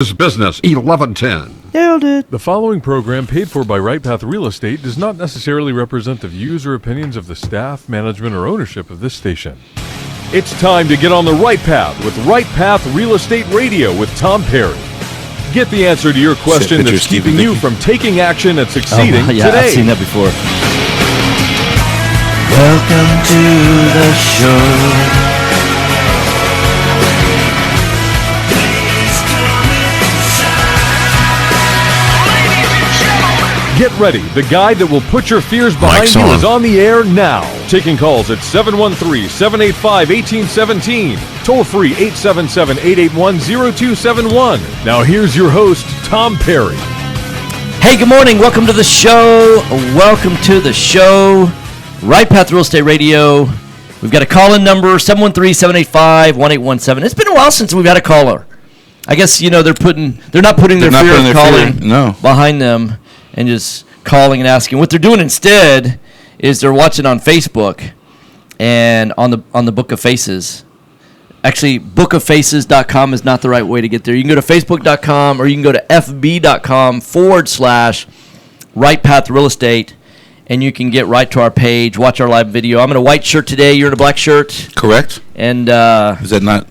Business 1110. Nailed it. The following program, paid for by Right Path Real Estate, does not necessarily represent the views or opinions of the staff, management, or ownership of this station. It's time to get on the right path with Right Path Real Estate Radio with Tom Perry. Get the answer to your question that's keeping you from taking action and succeeding yeah, today. I've seen that before. Welcome to the show. Get ready. The guy that will put your fears behind you is on the air now. Taking calls at 713-785-1817. Toll free 877-881-0271. Now here's your host, Tom Perry. Hey, good morning. Welcome to the show. Welcome to the show. Right Path Real Estate Radio. We've got a call-in number, 713-785-1817. It's been a while since we've had a caller. I guess, you know, they're not putting their fear of calling behind them and just calling and asking. What they're doing instead is they're watching on Facebook and on the Book of Faces. Actually, bookoffaces.com is not the right way to get there. You can go to facebook.com or you can go to fb.com/Right Path Real Estate, and you can get right to our page, watch our live video. I'm in a white shirt today. You're in a black shirt. Correct. And is that not?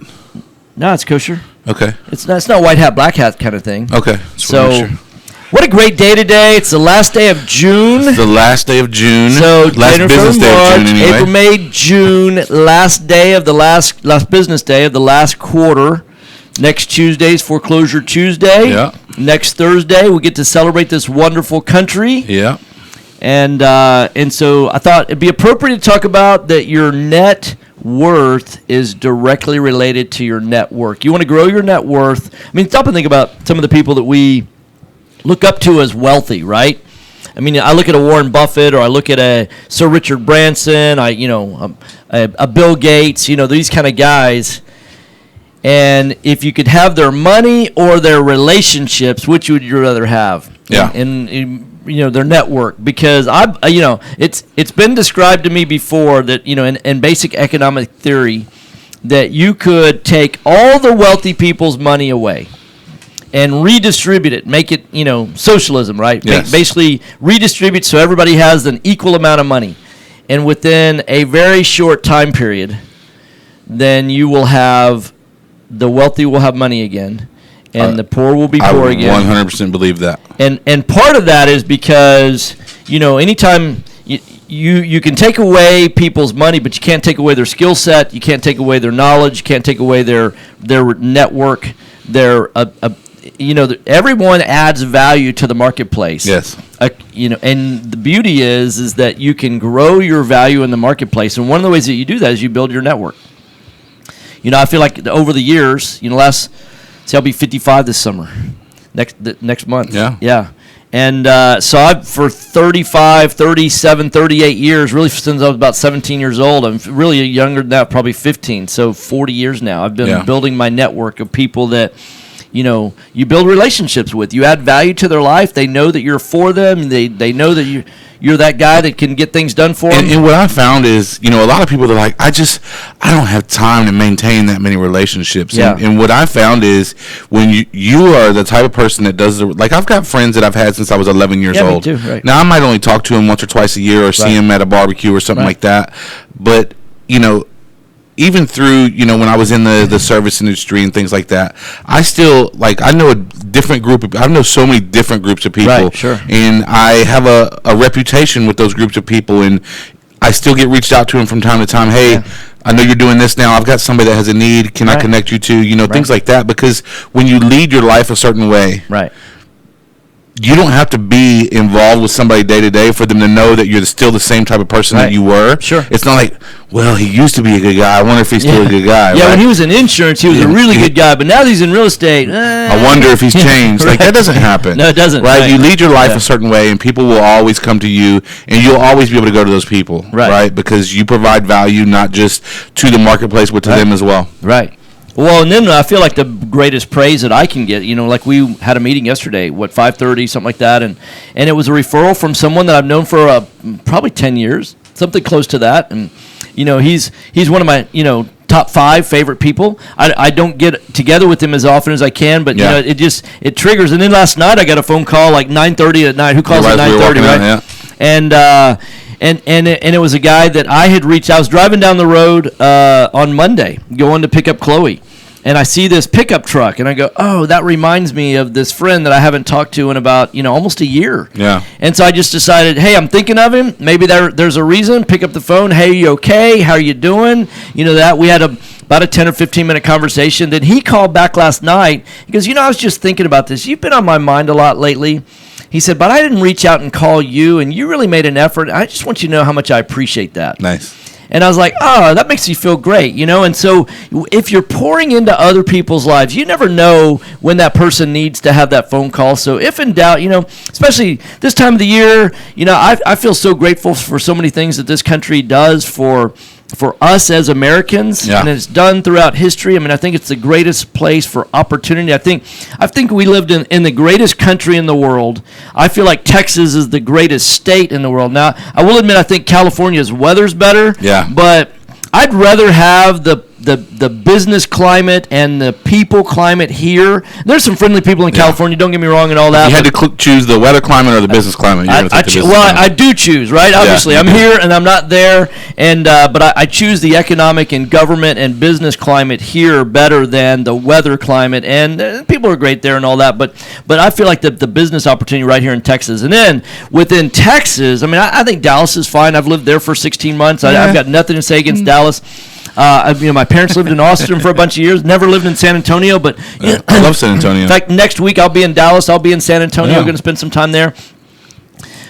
No, it's kosher. Okay. It's not white hat, black hat kind of thing. Okay. So, what a great day today. It's the last day of June. It's the last day of June. So, last business day of June anyway. April, May, June, last day of the last business day of the last quarter. Next Tuesday's Foreclosure Tuesday. Yeah. Next Thursday, we get to celebrate this wonderful country. Yeah. And so I thought it'd be appropriate to talk about that your net worth is directly related to your network. You want to grow your net worth. I mean, stop and think about some of the people that we look up to as wealthy, right? I mean, I look at a Warren Buffett, or I look at a Sir Richard Branson, a Bill Gates, these kind of guys. And if you could have their money or their relationships, which would you rather have? Yeah. And their network, because it's been described to me before that in basic economic theory that you could take all the wealthy people's money away and redistribute it, make it socialism, right? Yes. Basically redistribute so everybody has an equal amount of money, and within a very short time period, then you will have the wealthy will have money again. And the poor will be poor again. I 100% believe that. And part of that is because, anytime you can take away people's money, but you can't take away their skill set, you can't take away their knowledge, you can't take away their network, everyone adds value to the marketplace. Yes. And the beauty is that you can grow your value in the marketplace, and one of the ways that you do that is you build your network. I feel like over the years, I'll be 55 this summer, next month. Yeah. Yeah. And so I've, for 35, 37, 38 years, really since I was about 17 years old, I'm really younger than that, probably 15, so 40 years now. I've been building my network of people that, you build relationships with. You add value to their life. They know that you're for them. They know that you're that guy that can get things done for them. And what I found is, a lot of people are like, I don't have time to maintain that many relationships. Yeah. And what I found is when you are the type of person that does I've got friends that I've had since I was 11 years old. Me too, right. Now, I might only talk to them once or twice a year or see them at a barbecue or something like that. But, even through, when I was in the service industry and things like that, I still, I know I know so many different groups of people. Right, sure. And I have a reputation with those groups of people, and I still get reached out to them from time to time. Hey, I know you're doing this now. I've got somebody that has a need. Can I connect you to, things like that? Because when you lead your life a certain way, right, you don't have to be involved with somebody day to day for them to know that you're still the same type of person that you were. Sure. It's not like, well, he used to be a good guy. I wonder if he's still a good guy. Yeah, right? when he was in insurance, he was a really good guy, but now that he's in real estate, I wonder if he's changed. Right. That doesn't happen. No, it doesn't. Right? You lead your life a certain way, and people will always come to you, and you'll always be able to go to those people. Right? Because you provide value not just to the marketplace, but to them as well. Right. Well, and then I feel like the greatest praise that I can get, like we had a meeting yesterday, 5:30, something like that, and it was a referral from someone that I've known for probably 10 years, something close to that, and he's one of my top 5 favorite people. I don't get together with them as often as I can, but Yeah. it triggers. And then last night I got a phone call like 9:30 at night. Who calls at 9:30, right? Yeah. And it was a guy that I had reached. I was driving down the road on Monday, going to pick up Chloe, and I see this pickup truck, and I go, "Oh, that reminds me of this friend that I haven't talked to in about almost a year." Yeah. And so I just decided, hey, I'm thinking of him. Maybe there's a reason. Pick up the phone. Hey, you okay? How are you doing? That we had about a 10 or 15-minute conversation. Then he called back last night. He goes, I was just thinking about this. You've been on my mind a lot lately. He said, but I didn't reach out and call you, and you really made an effort. I just want you to know how much I appreciate that. Nice. And I was like, oh, that makes you feel great, And so if you're pouring into other people's lives, you never know when that person needs to have that phone call. So if in doubt, especially this time of the year, I feel so grateful for so many things that this country does for us as Americans, Yeah. and it's done throughout history. I mean, I think it's the greatest place for opportunity. I think we lived in the greatest country in the world. I feel like Texas is the greatest state in the world. Now, I will admit, I think California's weather's better. Yeah. But I'd rather have the business climate and the people climate here. There's some friendly people in California, don't get me wrong, and all that. You had to choose the weather climate or the business climate. I do choose, right? Obviously, I'm here and I'm not there, and but I choose the economic and government and business climate here better than the weather climate. And people are great there and all that, but I feel like the business opportunity right here in Texas, and then within Texas, I mean, I think Dallas is fine. I've lived there for 16 months. I've got nothing to say against Dallas. My parents lived in Austin for a bunch of years. Never lived in San Antonio, but I love San Antonio. In fact, next week I'll be in Dallas. I'll be in San Antonio. Yeah. Going to spend some time there.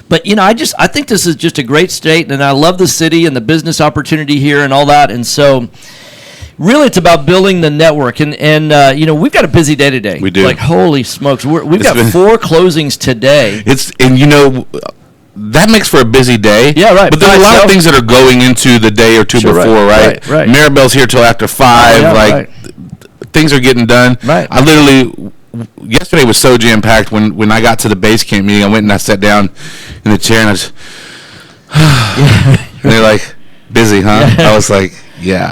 But I think this is just a great state, and I love the city and the business opportunity here and all that. And so, really, it's about building the network. And we've got a busy day today. We do. Like, holy smokes, we've got 4 closings today. That makes for a busy day. Yeah, right. But there's a lot of things that are going into the day or two before, right? Right. Maribel's here till after 5. Things are getting done. Right. I literally, yesterday was so jam-packed. When I got to the base camp meeting, I went and I sat down in the chair and I was, and they're like, busy, huh? I was like, yeah.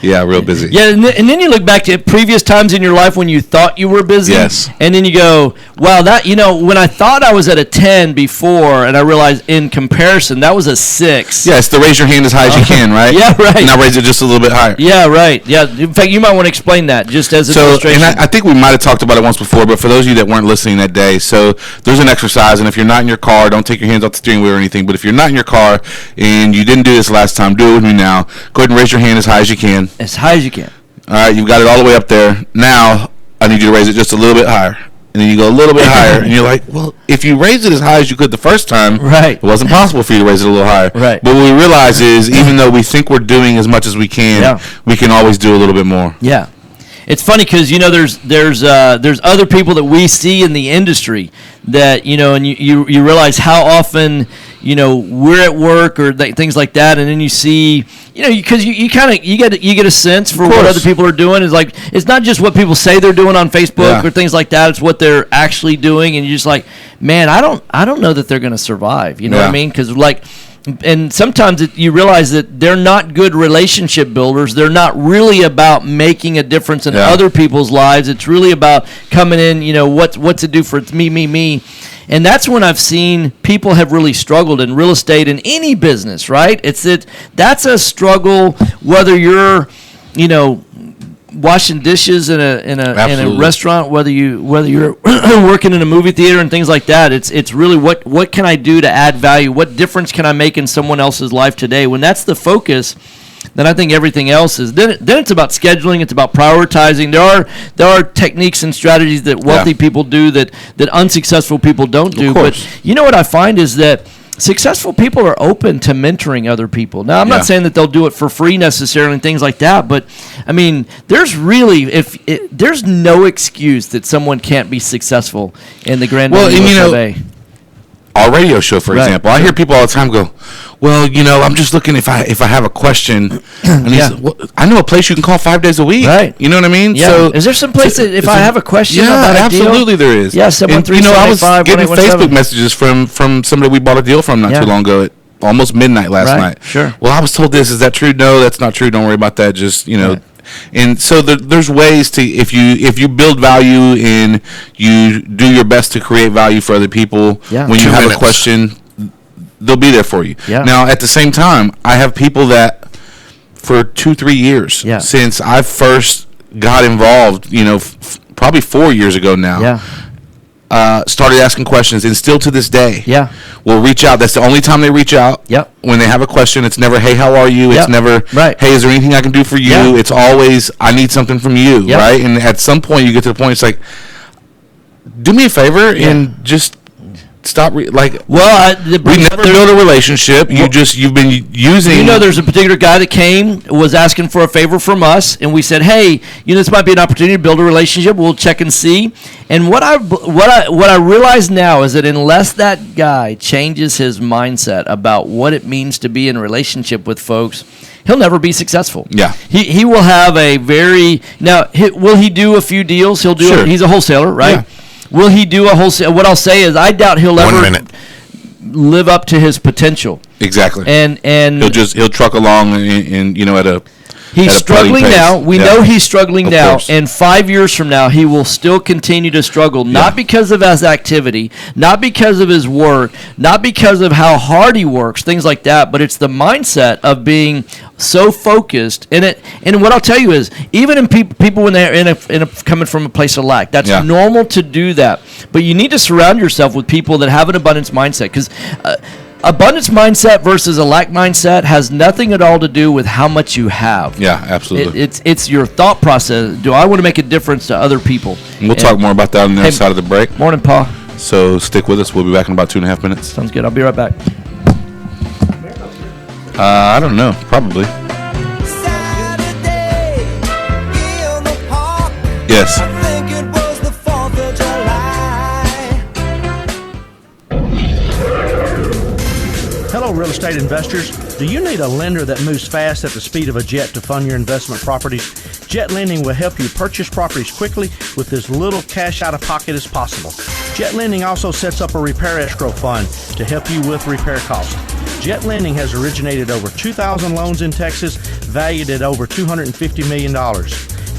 Yeah, real busy. Yeah, and then you look back to previous times in your life when you thought you were busy. Yes. And then you go, wow, that, when I thought I was at a 10 before, and I realized in comparison, that was a 6. Yeah, it's the raise your hand as high as you can, right? Yeah, right. And I raise it just a little bit higher. Yeah, right. Yeah. In fact, you might want to explain that just as an illustration. And I think we might have talked about it once before, but for those of you that weren't listening that day, so there's an exercise, and if you're not in your car, don't take your hands off the steering wheel or anything, but if you're not in your car and you didn't do this last time, do it with me now. Go ahead and raise your hand as high as you can. As high as you can. All right, you've got it all the way up there. Now, I need you to raise it just a little bit higher. And then you go a little bit higher, and you're like, well, if you raised it as high as you could the first time, right, it wasn't possible for you to raise it a little higher. Right. But what we realize is, even though we think we're doing as much as we can, we can always do a little bit more. Yeah. It's funny because there's other people that we see in the industry that and you realize how often we're at work or things like that, and then you see because you get a sense for what other people are doing. It's like it's not just what people say they're doing on Facebook or things like that. It's what they're actually doing, and you're just like, man, I don't know that they're going to survive. You know what I mean? Because and sometimes you realize that they're not good relationship builders. They're not really about making a difference in other people's lives. It's really about coming in, what's it do for it's me. And that's when I've seen people have really struggled in real estate and any business, right? That's a struggle whether you're, washing dishes in a restaurant, whether you're working in a movie theater and things like that. It's really what can I do to add value? What difference can I make in someone else's life today? When that's the focus, then I think everything else is. Then it's about scheduling. It's about prioritizing. There are techniques and strategies that wealthy people do that unsuccessful people don't do. But what I find is that successful people are open to mentoring other people. Now, I'm not saying that they'll do it for free necessarily and things like that, but I mean, there's there's no excuse that someone can't be successsuel in the grand our radio show, for example, I hear people all the time go, well, I'm just looking if I have a question. And I know a place you can call 5 days a week. Right. You know what I mean? Yeah. So is there some place that if I have a question about a deal? Absolutely there is. Yeah, 713-785-1817. I was getting Facebook messages from somebody we bought a deal from not too long ago at almost midnight last Right, night. sure. Well, I was told this. Is that true? No, that's not true. Don't worry about that. Just, you know. Right. And so there's ways to, if you build value and you do your best to create value for other people, Yeah. when you 2 have minutes. a question, they'll be there for you. Yeah. Now, at the same time, I have people that for 2-3 years Yeah. since I first got involved, you know, probably 4 years ago now, started asking questions, and still to this day, Yeah. will reach out. That's the only time they reach out. Yep. When they have a question, it's never, "Hey, how are you?" It's Yep. never, Right. "Hey, is there anything I can do for you?" Yeah. It's always, "I need something from you," Yep. right? And at some point, you get to the point, it's like, do me a favor and just stop. Well, We never built a relationship. You've been using. You know, there's a particular guy that came, was asking for a favor from us, and we said, "Hey, you know, this might be an opportunity to build a relationship. We'll check and see." And what I realize now is that unless that guy changes his mindset about what it means to be in a relationship with folks, he'll never be successful. Yeah. He will have a very will he do a few deals? He'll do. Sure. He's a wholesaler, right? Yeah. Will he do a wholesale? What I'll say is, I doubt he'll 1 ever minute. live up to his potential. Exactly. And he'll truck along and you know at a. he's at a struggling putty pace. now. We Yeah. know he's struggling Of now. course. And 5 years from now, he will still continue to struggle, not Yeah. because of his activity, not because of his work, not because of how hard he works, things like that, but it's the mindset of being so focused. And what I'll tell you is, even in people when they're coming from a place of lack, that's Yeah. normal to do that. But you need to surround yourself with people that have an abundance mindset, because abundance mindset versus a lack mindset has nothing at all to do with how much you have. Yeah, absolutely. It's your thought process. Do I want to make a difference to other people? And we'll talk more about that on the other side of the break. Morning, Paul. So stick with us. We'll be back in about 2.5 minutes. Sounds good. I'll be right back. I don't know. Probably. Saturday in the park. Yes. I think it was the 4th of July. Hello, real estate investors. Do you need a lender that moves fast at the speed of a jet to fund your investment properties? Jet Lending will help you purchase properties quickly with as little cash out of pocket as possible. Jet Lending also sets up a repair escrow fund to help you with repair costs. Jet Lending has originated over 2,000 loans in Texas, valued at over $250 million.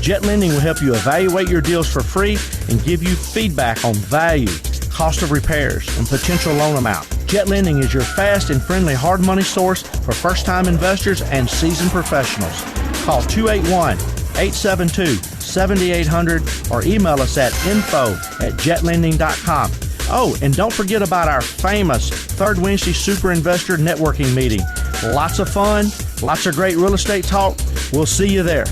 Jet Lending will help you evaluate your deals for free and give you feedback on value, cost of repairs, and potential loan amount. Jet Lending is your fast and friendly hard money source for first-time investors and seasoned professionals. Call 281-872-7800 or email us at info@jetlending.com. Oh, and don't forget about our famous Third Wednesday Super Investor Networking Meeting. Lots of fun, lots of great real estate talk. We'll see you there.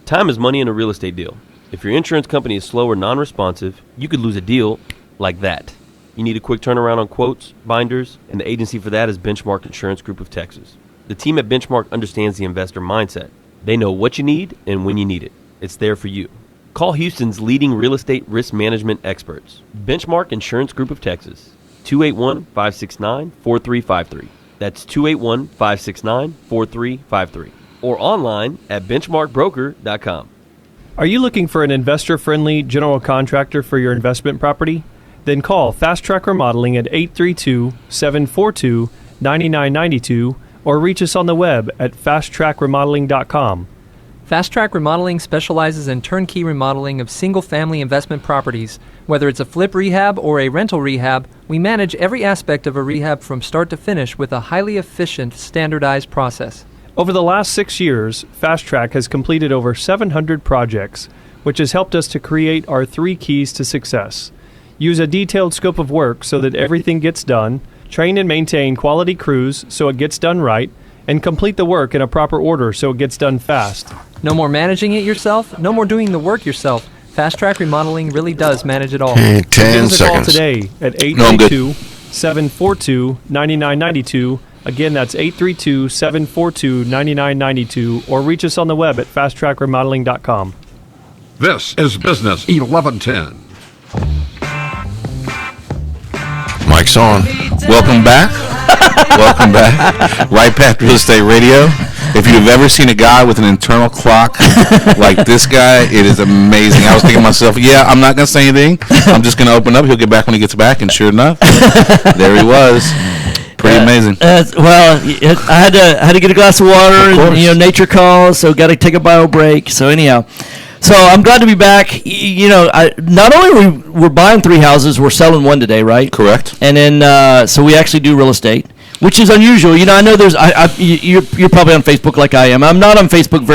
Time is money in a real estate deal. If your insurance company is slow or non-responsive, you could lose a deal like that. You need a quick turnaround on quotes, binders, and the agency for that is Benchmark Insurance Group of Texas. The team at Benchmark understands the investor mindset. They know what you need and when you need it. It's there for you. Call Houston's leading real estate risk management experts, Benchmark Insurance Group of Texas, 281-569-4353. That's 281-569-4353. Or online at benchmarkbroker.com. Are you looking for an investor-friendly general contractor for your investment property? Then call Fast Track Remodeling at 832-742-9992 or reach us on the web at fasttrackremodeling.com. Fast Track Remodeling specializes in turnkey remodeling of single-family investment properties. Whether it's a flip rehab or a rental rehab, we manage every aspect of a rehab from start to finish with a highly efficient, standardized process. Over the last 6 years, Fast Track has completed over 700 projects, which has helped us to create our 3 keys to success. Use a detailed scope of work so that everything gets done, train and maintain quality crews so it gets done right, and complete the work in a proper order so it gets done fast. No more managing it yourself, no more doing the work yourself. Fast Track Remodeling really does manage it all. 10 Give us a call seconds. today at I'm good. 832-742-9992. Again, that's 832-742-9992, or reach us on the web at fasttrackremodeling.com. This is Business 1110. Mike's on. Welcome back. Welcome back. Right Path Real Estate Radio. If you've ever seen a guy with an internal clock like this guy, it is amazing. I was thinking to myself, yeah, I'm not going to say anything. I'm just going to open up. He'll get back when he gets back. And sure enough, there he was. Pretty amazing. I had to get a glass of water. Of course. And, nature calls, so got to take a bio break. So anyhow, so I'm glad to be back. Not only we're buying 3 houses, we're selling 1 today, right? Correct. And then so we actually do real estate, which is unusual. I know you're probably on Facebook like I am. I'm not on Facebook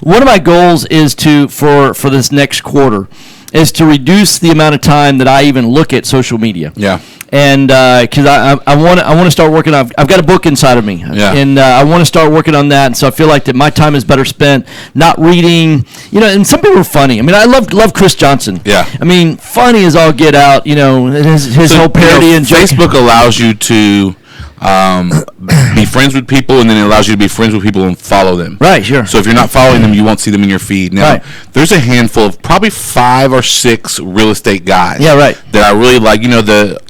one of my goals is for this next quarter is to reduce the amount of time that I even look at social media. Yeah. And because I want to start working on, I've got a book inside of me, Yeah. and I want to start working on that. And so I feel like that my time is better spent not reading. And some people are funny. I mean, I love Chris Johnson. Yeah. I mean, funny as all get out. His whole parody and joke. Facebook allows you to be friends with people, and then it allows you to be friends with people and follow them. Right, sure. So if you're not following them, you won't see them in your feed. Now, Right. there's a handful of probably 5 or 6 real estate guys. Yeah, right. That I really like. The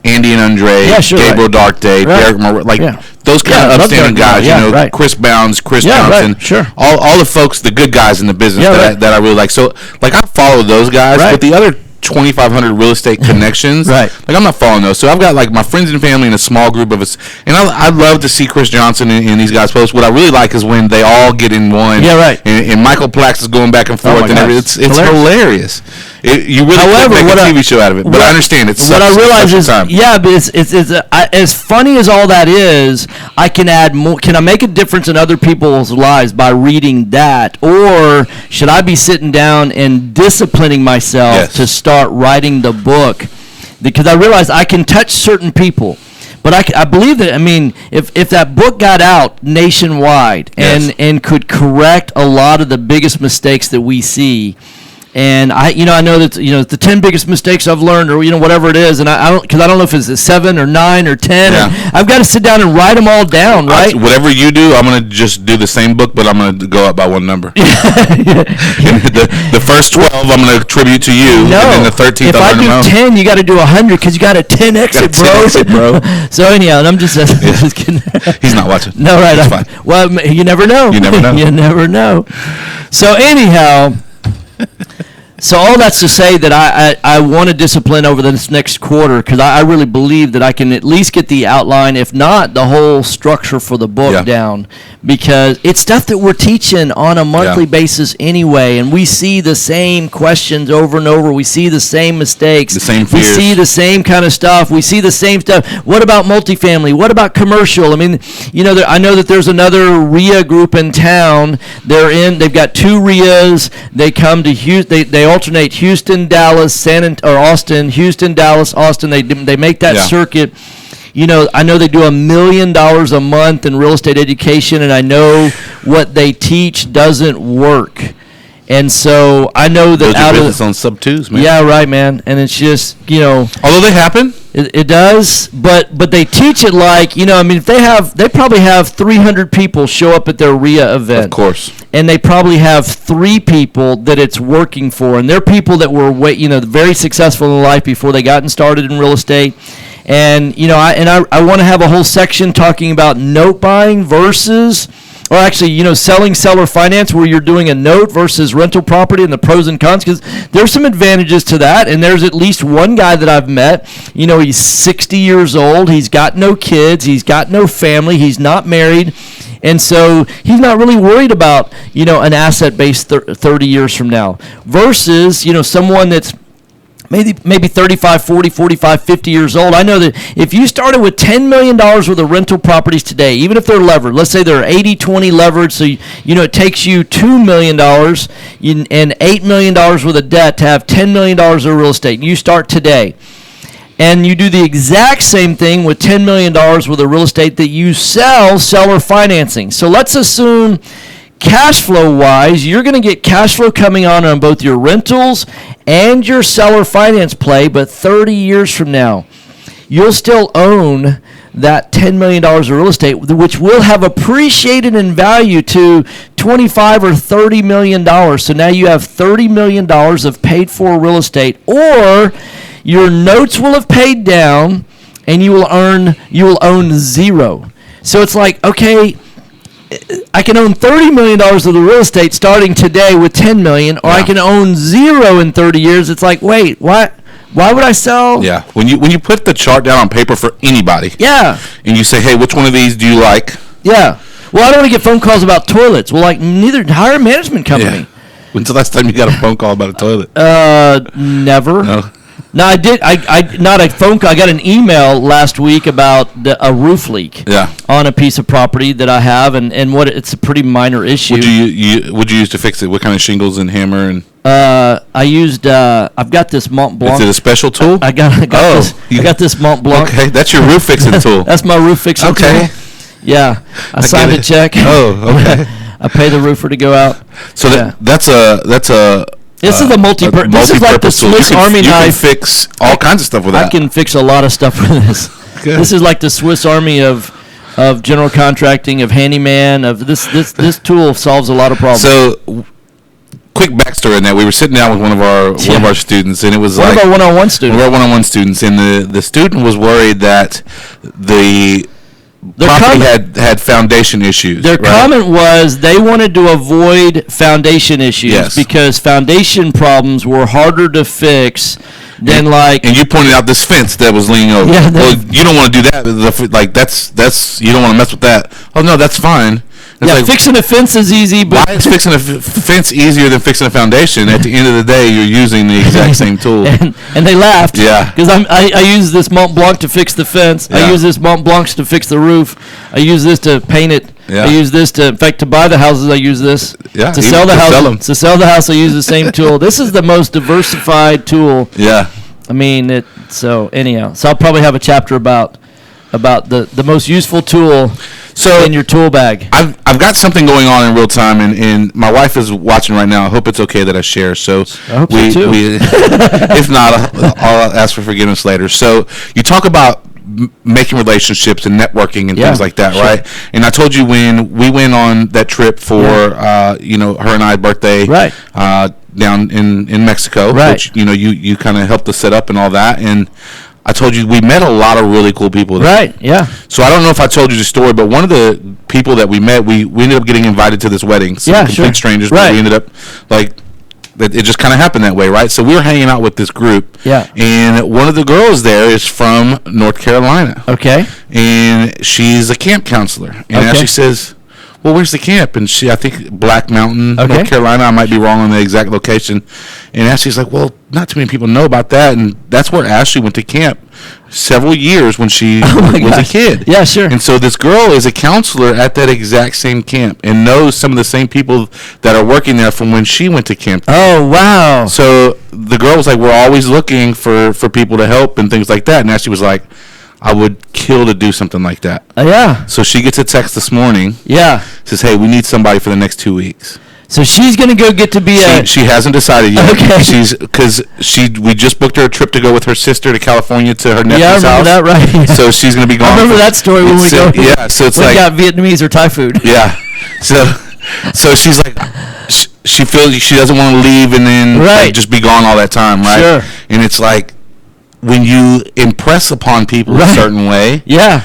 Andy and Andre, Yeah, sure, Gabriel right. Darkday, Right. Derek Moore, Yeah. those kind Yeah, I of love upstanding Derek Moore. guys. Yeah, right. Chris Bounds, Chris Yeah, right, Johnson, sure. all the folks, the good guys in the business Yeah, right. that I really like. So I follow those guys, Right. but the other 2,500 real estate connections, Right. I'm not following those. So I've got my friends and family in a small group of us, and I love to see Chris Johnson and these guys post. What I really like is when they all get in one. Yeah, right. And Michael Plax is going back and Oh, my forth, and gosh. it's hilarious. You really However, could make what a I- TV show out of it, but I understand it's what I realize is, time. yeah, but it's as funny as all that is. I can add more. Can I make a difference in other people's lives by reading that, or should I be sitting down and disciplining myself Yes. to start writing the book? Because I realize I can touch certain people. But I believe that, if that book got out nationwide Yes. and could correct a lot of the biggest mistakes that we see. And I know that the 10 biggest mistakes I've learned, or whatever it is, and I don't know if it's 7 or 9 or 10. Yeah. And I've got to sit down and write them all down, right? Whatever you do, I'm gonna just do the same book, but I'm gonna go up by one number. the first 12, I'm gonna attribute to you, No, and then the 13th, if I I'm gonna do 10, you got to do 100 because you got a 10x it, Got a 10X bro. it, bro. So anyhow, and I'm just kidding. He's not watching. No, right. It's fine. Well, you never know. You never know. You never know. So anyhow, so all that's to say that I want to discipline over this next quarter because I really believe that I can at least get the outline, if not the whole structure for the book Yeah. down, because it's stuff that we're teaching on a monthly Yeah. basis anyway, and we see the same questions over and over. We see the same mistakes. The same We fears. see the same kind of stuff. We see the same stuff. What about multifamily? What about commercial? I mean, I know that there's another RIA group in town. They've got 2 RIAs. They come to Houston. They alternate Houston, Dallas, Austin, Houston, Dallas, Austin. They make that Yeah. circuit. I know they do $1 million a month in real estate education, and I know what they teach doesn't work. And so I know that Build your out business of on sub-2s, man. yeah, right, man. And it's just Although they happen. it does, but they teach it like if they probably have 300 people show up at their RIA event. Of course. And they probably have 3 people that it's working for, and they're people that were very successful in life before they gotten started in real estate. And I want to have a whole section talking about note buying versus, or actually selling seller finance, where you're doing a note versus rental property and the pros and cons, because there's some advantages to that. And there's at least one guy that I've met. He's 60 years old. He's got no kids. He's got no family. He's not married. And so he's not really worried about, an asset base 30 years from now versus, someone that's maybe 35, 40, 45, 50 years old. I know that if you started with $10 million worth of rental properties today, even if they're levered, let's say they're 80-20 levered, so it takes you $2 million and $8 million worth of debt to have $10 million of real estate. You start today. And you do the exact same thing with $10 million worth of real estate that you sell seller financing. So let's assume cash flow wise, you're going to get cash flow coming on both your rentals and your seller finance play, but 30 years from now, you'll still own that $10 million of real estate, which will have appreciated in value to $25 or $30 million. So now you have $30 million of paid for real estate, or your notes will have paid down and you will own 0. So it's like, okay, I can own $30 million of the real estate starting today with $10 million, or I Yeah. can own zero in 30 years. It's like, wait, what? Why would I sell? Yeah. When you put the chart down on paper for anybody, Yeah. and you say, hey, which one of these do you like? Yeah. Well, I don't want to get phone calls about toilets. Well, like, neither hire a management company. Yeah. When's the last time you got a phone call about a toilet? Never. No. No, I did. I not a phone call. I got an email last week about a roof leak. Yeah. On a piece of property that I have, and what it's a pretty minor issue. Would you use to fix it? What kind of shingles and hammer and? I used. I've got this Mont Blanc. Is it a special tool? I got you- this Mont Blanc. Okay, that's your roof fixing tool. That's my roof fixing Okay. tool. Yeah, I get signed a it. check. Oh, okay. I pay the roofer to go out. So Yeah. that's a. This is a multi-purpose. This is like the multi-purpose tool. Swiss Army You can knife. fix all kinds of stuff with that. I can fix a lot of stuff with this. Good. This is like the Swiss Army of general contracting, of handyman, of this tool solves a lot of problems. So, quick backstory on that. We were sitting down with one of our students, and it was One like of our one-on-one one students. of our one-on-one students, and the student was worried that the Their property comment- had foundation issues. Their right? comment was they wanted to avoid foundation issues Yes. because foundation problems were harder to fix than like. And you pointed out this fence that was leaning over. Yeah, well, you don't want to do that. That's you don't want to mess with that. Oh no, that's fine. It's Yeah, like, fixing a fence is easy, why but is fixing a fence easier than fixing a foundation? At the end of the day, you're using the exact same tool. and they laughed. Yeah. because I use this Mont Blanc to fix the fence. I Yeah. use this Mont Blanc to fix the roof. I use this to paint it. Yeah. I use this in fact, to buy the houses. I use this. Yeah, To even sell the to house. sell 'em. To sell the house, I use the same tool. This is the most diversified tool. Yeah. I mean, so anyhow, so I'll probably have a chapter about the most useful tool So in your tool bag. I've got something going on in real time, and my wife is watching right now. I hope it's okay that I share. So I hope so, too. if not, I'll ask for forgiveness later. So you talk about making relationships and networking and Yeah, things like that, sure. right? And I told you when we went on that trip for her and I birthday, Right. down in Mexico, Right. which you kind of helped us set up and all that, and I told you we met a lot of really cool people there. Right. Yeah. So I don't know if I told you the story, but one of the people that we met, we ended up getting invited to this wedding. Some Yeah, complete sure. strangers, Right. but we ended up it just kind of happened that way, right? So we were hanging out with this group. Yeah. And one of the girls there is from North Carolina. Okay. And she's a camp counselor. And Okay. Ashley says, well, where's the camp? And I think Black Mountain, Okay. North Carolina. I might be wrong on the exact location. And Ashley's like, well, not too many people know about that. And that's where Ashley went to camp several years when she was a gosh. kid. Yeah, sure. And so this girl is a counselor at that exact same camp and knows some of the same people that are working there from when she went to camp. Oh wow. So the girl was like, we're always looking for people to help and things like that. And Ashley was like, I would kill to do something like that. Yeah. So she gets a text this morning. Yeah. Says, hey, we need somebody for the next 2 weeks. So she's gonna go get to be She hasn't decided yet. Okay. We just booked her a trip to go with her sister to California to her nephew's Yeah, I remember house. that, right. So she's going to be gone. I remember that story when we go. Yeah, so it's we like, got Vietnamese or Thai food. yeah. So she's like, she feels she doesn't want to leave and then Right. just be gone all that time, right? Sure. And it's like, when you impress upon people a Right. certain way, Yeah.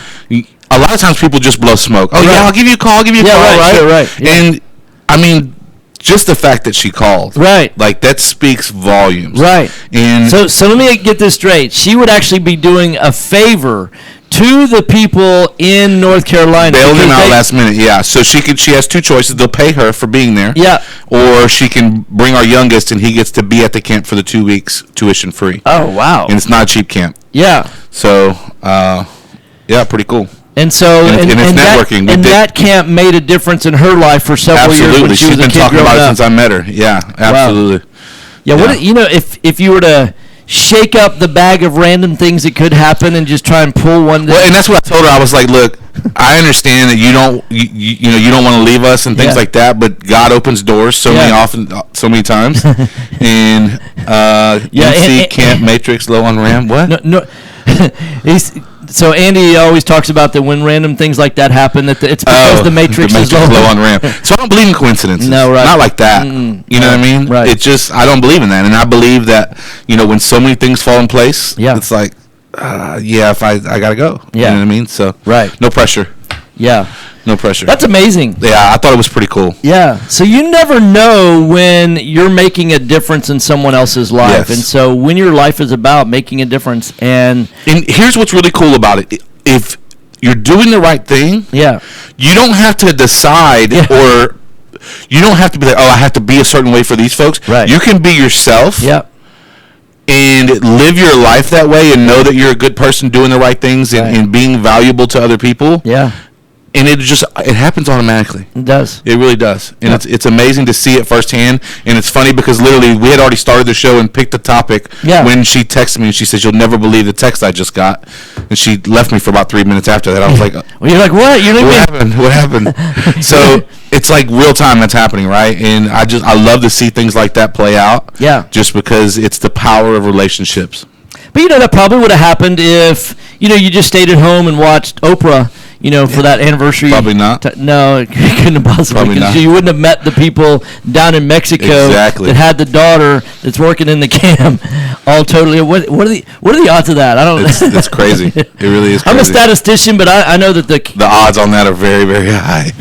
a lot of times people just blow smoke. Oh, Right. yeah, I'll give you a call, Yeah, right, sure, right, yeah. And, I mean, just the fact that she called. Right. Like, that speaks volumes. Right. And So let me get this straight. She would actually be doing a favor to the people in North Carolina. bail them because out they- last minute, yeah. So she has two choices. They'll pay her for being there. Yeah. Or she can bring our youngest and he gets to be at the camp for the 2 weeks tuition free. Oh wow. And it's not a cheap camp. Yeah. So, yeah, pretty cool. And so And it's networking. We and did- that camp made a difference in her life for several years Absolutely. when she She's was a been kid talking growing about it up. since I met her. Yeah, absolutely. Yeah, Yeah. what you know, if you were to shake up the bag of random things that could happen and just try and pull one. Well, and that's what I told her. I was like, "Look, I understand that you don't, you don't want to leave us and things Yeah. like that, but God opens doors so many times." And Yeah, MC and- Camp Matrix low on RAM. What? No. So Andy always talks about that when random things like that happen, that it's because the Matrix is low. on RAM. So I don't believe in coincidences. No, right. Not like that. Mm-mm. You know what I mean? Right. It's just I don't believe in that, and I believe that when so many things fall in place, Yeah. it's like, if I gotta go. Yeah. You know what I mean? So Right. no pressure. Yeah. No pressure. That's amazing. Yeah, I thought it was pretty cool. Yeah. So you never know when you're making a difference in someone else's life. Yes. And so when your life is about making a difference and here's what's really cool about it. If you're doing the right thing, yeah. you don't have to decide or you don't have to be like, oh, I have to be a certain way for these folks. Right. You can be yourself. Yep. And live your life that way and know that you're a good person doing the right things and being valuable to other people. Yeah. And it happens automatically. It does. It really does. And it's amazing to see it firsthand. And it's funny because literally we had already started the show and picked the topic when she texted me and she said, you'll never believe the text I just got. And she left me for about 3 minutes after that. I was like, well, you're like, what? What happened? So it's like real time that's happening, right? And I love to see things like that play out. Yeah. Just because it's the power of relationships. But that probably would have happened if, you just stayed at home and watched Oprah, for that anniversary. Probably not. No, it couldn't have possibly. Probably not. You wouldn't have met the people down in Mexico that had the daughter that's working in the camp. All totally. What are the odds of that? I don't. It's crazy. It really is crazy. I'm a statistician, but I know that the odds on that are very, very high.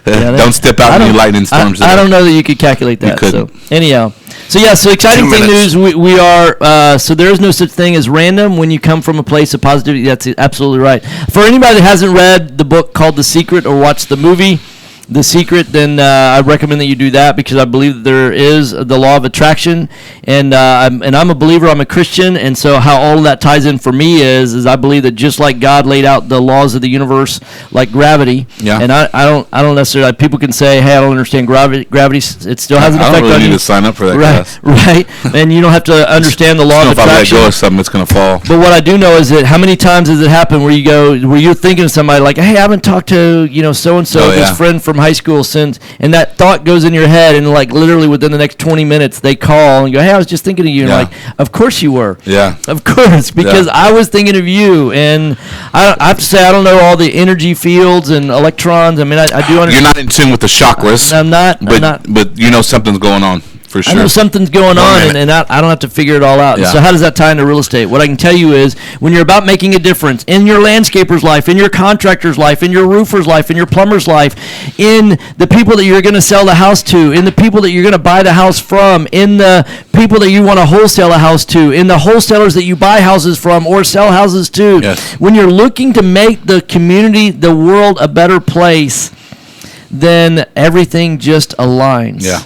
Don't step out in any lightning storms. I don't know that you could calculate that. So anyhow. So exciting thing news. We are so there is no such thing as random when you come from a place of positivity. That's absolutely right. For anybody that hasn't read the book called The Secret or watched the movie The Secret, then I recommend that you do that because I believe that there is the law of attraction, and I'm a believer. I'm a Christian, and so how all of that ties in for me is I believe that just like God laid out the laws of the universe, like gravity. Yeah. And I don't necessarily. People can say, "Hey, I don't understand gravity. It still has an effect on you." I don't really need to sign up for that class. Right. And you don't have to understand the law of attraction. If I let go of something, it's going to fall. But what I do know is that how many times does it happen where you're thinking of somebody like, hey, I haven't talked to so and so, this friend from high school since, and that thought goes in your head, and like literally within the next 20 minutes they call and go, hey, I was just thinking of you, and like, of course you were. Yeah. Of course, because I was thinking of you, and I have to say I don't know all the energy fields and electrons. I mean, I do understand. You're not in tune with the chakras. I'm not. But something's going on. For sure. I know something's going on, and I don't have to figure it all out. Yeah. So how does that tie into real estate? What I can tell you is when you're about making a difference in your landscaper's life, in your contractor's life, in your roofer's life, in your plumber's life, in the people that you're going to sell the house to, in the people that you're going to buy the house from, in the people that you want to wholesale a house to, in the wholesalers that you buy houses from or sell houses to. Yes. When you're looking to make the community, the world a better place, then everything just aligns. Yeah.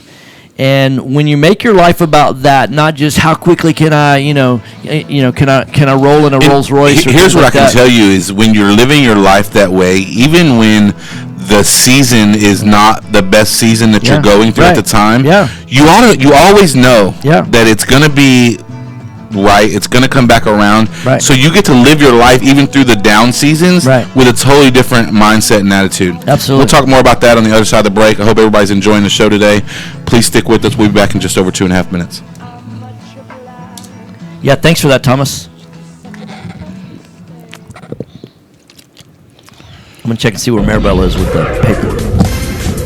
And when you make your life about that, not just how quickly can I, can I roll in a Rolls Royce? Here's what I can tell you is when you're living your life that way, even when the season is not the best season that you're going through at the time, you always know that it's going to be right. It's going to come back around. Right. So you get to live your life even through the down seasons with a totally different mindset and attitude. Absolutely. We'll talk more about that on the other side of the break. I hope everybody's enjoying the show today. Please stick with us. We'll be back in just over 2.5 minutes. Yeah, thanks for that, Thomas. I'm going to check and see where Maribel is with the paper.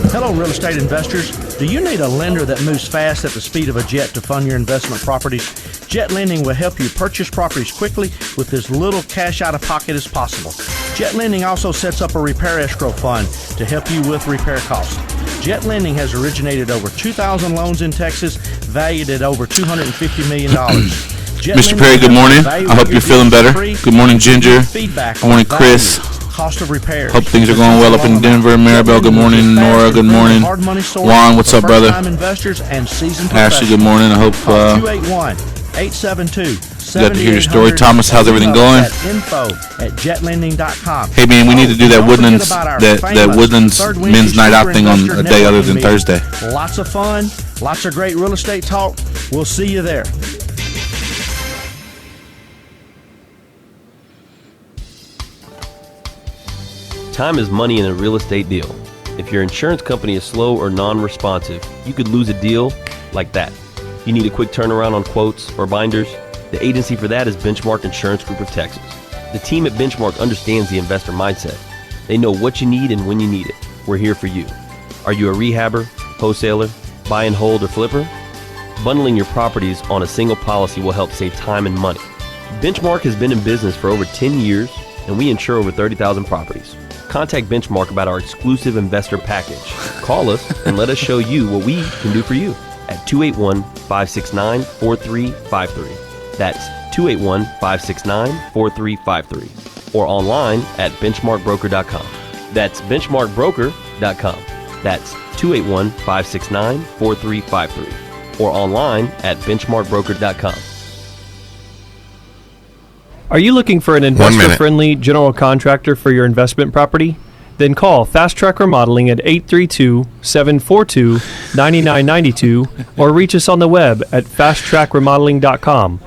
Hello, real estate investors. Do you need a lender that moves fast at the speed of a jet to fund your investment properties? Jet Lending will help you purchase properties quickly with as little cash out of pocket as possible. Jet Lending also sets up a repair escrow fund to help you with repair costs. Jet Lending has originated over 2,000 loans in Texas, valued at over $250 million. Mr. Perry, good morning. I hope you're feeling better. Good morning, Ginger. Good morning, Chris. Cost of repairs. Hope things are going well up in Denver. Maribel, good morning. Nora, good morning. Juan, what's up, brother? Ashley, good morning. I hope 281-872. Got to hear your story. Thomas, how's everything going? Info@jetlending.com. Hey man, we need to do that Woodlands that Woodlands men's night out thing on a day other than Thursday. Lots of fun, lots of great real estate talk. We'll see you there. Time is money in a real estate deal. If your insurance company is slow or non-responsive, you could lose a deal like that. You need a quick turnaround on quotes or binders? The agency for that is Benchmark Insurance Group of Texas. The team at Benchmark understands the investor mindset. They know what you need and when you need it. We're here for you. Are you a rehabber, wholesaler, buy and hold, or flipper? Bundling your properties on a single policy will help save time and money. Benchmark has been in business for over 10 years, and we insure over 30,000 properties. contact Benchmark about our exclusive investor package. Call us and let us show you what we can do for you at 281-569-4353. That's 281-569-4353. Or online at benchmarkbroker.com. That's benchmarkbroker.com. That's 281-569-4353. Or online at benchmarkbroker.com. Are you looking for an investor-friendly general contractor for your investment property? Then call Fast Track Remodeling at 832-742-9992 or reach us on the web at fasttrackremodeling.com.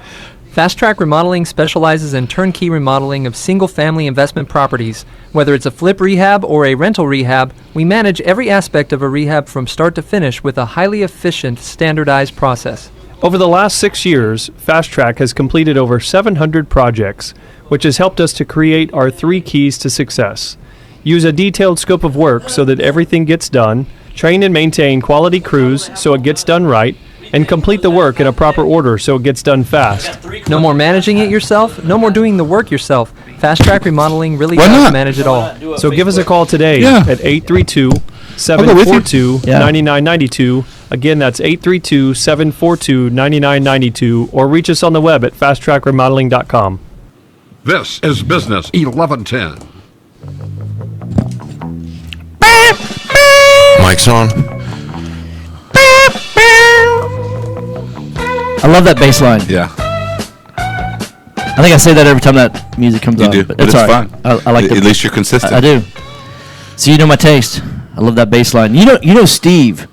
Fast Track Remodeling specializes in turnkey remodeling of single-family investment properties. Whether it's a flip rehab or a rental rehab, we manage every aspect of a rehab from start to finish with a highly efficient, standardized process. Over the last 6 years, Fast Track has completed over 700 projects, which has helped us to create our 3 keys to success. Use a detailed scope of work so that everything gets done, train and maintain quality crews so it gets done right, and complete the work in a proper order so it gets done fast. No more managing it yourself, no more doing the work yourself. Fast Track Remodeling really Why does not? manage it all. So give us a call today Yeah. at 832-742-9992. Again, that's 832-742-9992, or reach us on the web at fasttrackremodeling.com. This is Business 1110. Mic's on. I love that bass line. Yeah, I think I say that every time that music comes you on. do, but it's it's all right. fine. I like At least you're consistent. I do. So you know my taste. I love that bass line. You know Steve,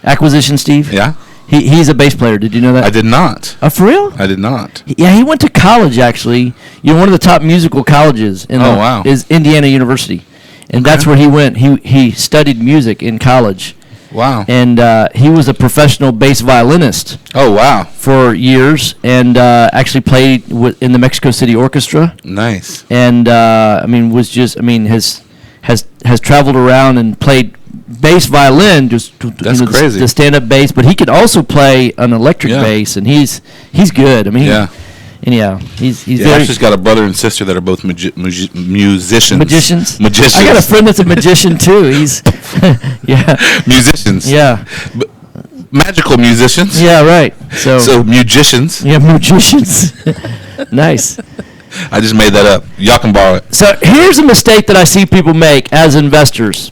Acquisition Steve. Yeah, He's a bass player. Did you know that? I did not. Oh, for real? I did not. Yeah, he went to college actually. One of the top musical colleges in Oh, wow. is Indiana University, and that's where he went. He studied music in college, Wow. and he was a professional bass violinist Oh, wow. for years, and actually played in the Mexico City Orchestra. Nice. And has traveled around and played bass violin, That's crazy. the stand-up bass, but he could also play an electric Yeah. bass, and he's good. I mean, Yeah. he's Yeah, very I've just got a brother and sister that are both musicians. magicians. Magicians. I got a friend that's a magician too. He's yeah, musicians. yeah, Magical musicians. yeah, right. So musicians. yeah, magicians. Nice. I just made that up. Y'all can borrow it. So here's a mistake that I see people make as investors.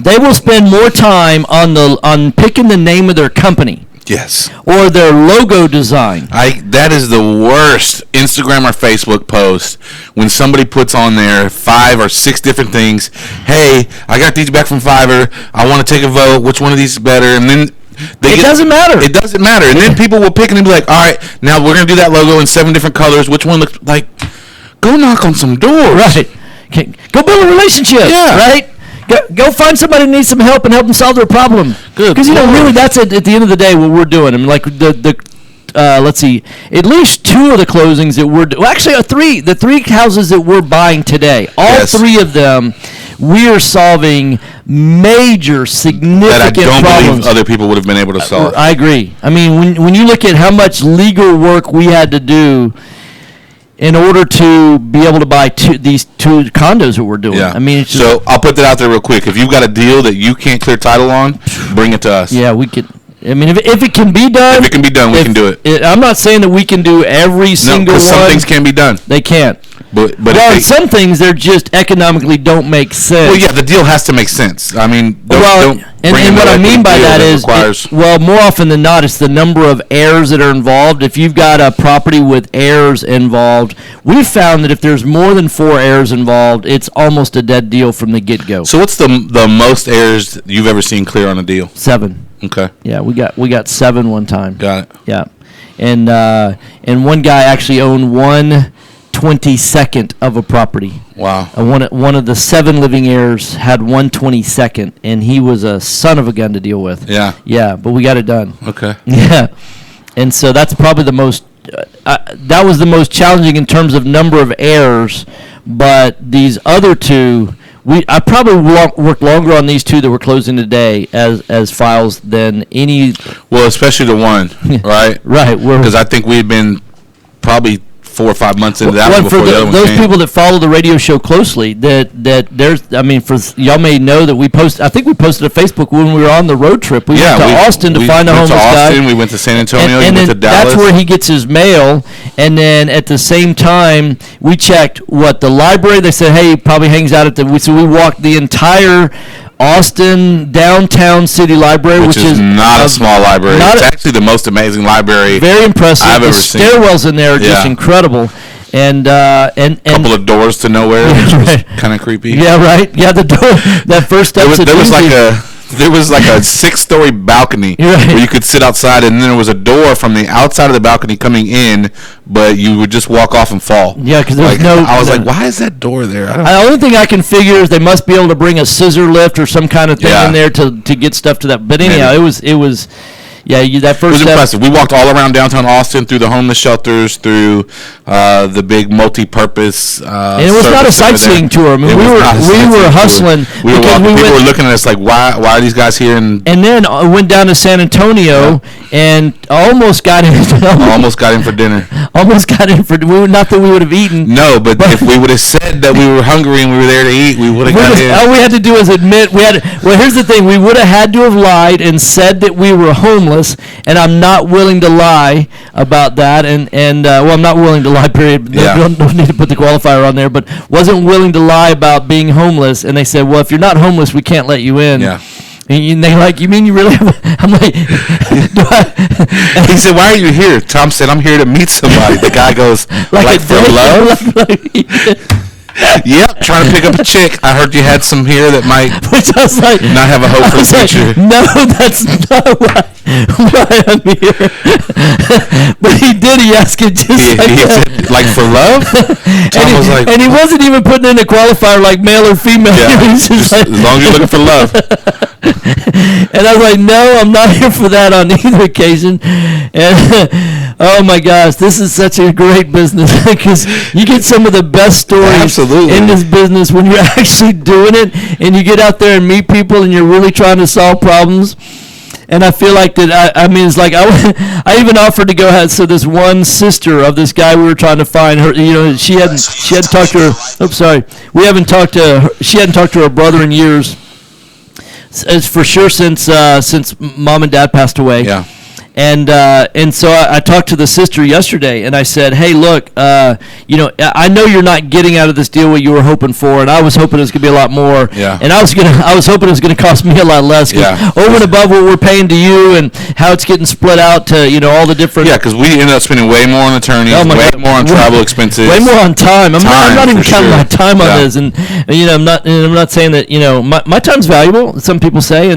They will spend more time on picking the name of their company Yes. or their logo design. That is the worst Instagram or Facebook post when somebody puts on there 5 or 6 different things. Hey, I got these back from Fiverr. I want to take a vote. Which one of these is better? And then It doesn't matter. It doesn't matter. And then people will pick and be like, all right, now we're going to do that logo in 7 different colors. Which one looks like? Go knock on some doors. Right. Go build a relationship. Yeah. Right. Go find somebody who needs some help and help them solve their problem. Good Because Lord. really that's at the end of the day what we're doing. I mean, like let's see, at least 2 of the closings that actually 3. The 3 houses that we're buying today, all Yes. 3 of them, we are solving major, significant That I don't problems. believe other people would have been able to solve. I agree. I mean, when you look at how much legal work we had to do in order to be able to buy these 2 condos that we're doing. Yeah. I mean, it's just, so I'll put that out there real quick. If you've got a deal that you can't clear title on, bring it to us. yeah, we could. I mean, if it can be done, If it can be done, we can do it. I'm not saying that we can do every No, single because some one. things can be done. They can't. But Well, if they, some things they're just economically don't make sense. well, yeah, the deal has to make sense. I mean, don't and bring in what the I mean by deal that is, requires. more often than not, it's the number of heirs that are involved. If you've got a property with heirs involved, we've found that if there's more than 4 heirs involved, it's almost a dead deal from the get-go. So what's the most heirs you've ever seen clear on a deal? 7. Okay, Yeah, we got 7 one time. got it. Yeah, and one guy actually owned 1/22nd of a property. Wow. One of the 7 living heirs had 1/22nd, and he was a son of a gun to deal with. Yeah. Yeah, but we got it done. Okay. Yeah, and so that's probably the most. That was the most challenging in terms of number of heirs, but these other 2. I probably worked longer on these 2 that we're closing today as files than any. Well, especially the one, right? Right. Because I think we had been probably 4 or 5 months into that Well, one for before the other one those came. people that follow the radio show closely, that there's, I mean, for y'all may know that I think we posted a Facebook when we were on the road trip. We went to Austin to find a went homeless to Austin, guy. we went to San Antonio, and we went to then Dallas. that's where he gets his mail. And then at the same time, we checked the library. They said, hey, he probably hangs out at so we walked the entire Austin downtown city library, which is not a small library. It's actually the most amazing library. Very impressive. I've the ever seen. stairwells in there are just Yeah. incredible. And couple of doors to nowhere, which was kind of creepy. Yeah, right. Yeah, the door. That first step. There was like a 6-story balcony where you could sit outside, and then there was a door from the outside of the balcony coming in, but you would just walk off and fall. Yeah, because there's I was like, why is that door there? The only thing I can figure is they must be able to bring a scissor lift or some kind of thing in there to get stuff to that. But anyhow, it was. Yeah, that first it was step. impressive. We walked all around downtown Austin, through the homeless shelters, through the big multi-purpose. And it was not a sightseeing tour. I mean, we were hustling. We were walking. People were looking at us like, why are these guys here? And then went down to San Antonio and almost got in. Almost got in for dinner. Almost got in for not that we would have eaten. No, but if we would have said that we were hungry and we were there to eat, we would have got in. All we had to do was admit we had. Well, here's the thing: we would have had to have lied and said that we were homeless. And I'm not willing to lie about that. And well, I'm not willing to lie. Period. Yeah. Don't need to put the qualifier on there. But wasn't willing to lie about being homeless. And they said, well, if you're not homeless, we can't let you in. Yeah. And they're like, you mean you really have I'm like, he said, why are you here? Tom said, I'm here to meet somebody. The guy goes, like for love? Yep, trying to pick up a chick. I heard you had some here that might not have a hope for the future. No, that's not why I'm here. But he did. He asked it just he said, like for love? Tom was like, and he wasn't even putting in a qualifier like male or female. Yeah, He was just as long as you're looking for love. And I was like, no, I'm not here for that on either occasion. And oh my gosh, this is such a great business because you get some of the best stories in this business when you're actually doing it and you get out there and meet people and you're really trying to solve problems. And I feel like that. I mean, it's like I even offered to go ahead. So this one sister of this guy we were trying to find her. You know, she hadn't talked to her. Oops, sorry. We haven't talked to her. She hadn't talked to her brother in years. It's for sure since mom and dad passed away. Yeah. And so I talked to the sister yesterday, and I said, "Hey, look, I know you're not getting out of this deal what you were hoping for, and I was hoping it was gonna be a lot more. Yeah. And I was hoping it was gonna cost me a lot less. Yeah. Over and above what we're paying to you, and how it's getting split out to all the different. Yeah, because we ended up spending way more on attorneys, Oh my way God. more on travel expenses, way more on time. I'm not even for counting sure. my time on Yeah. this, and I'm not saying that my time's valuable. Some people say,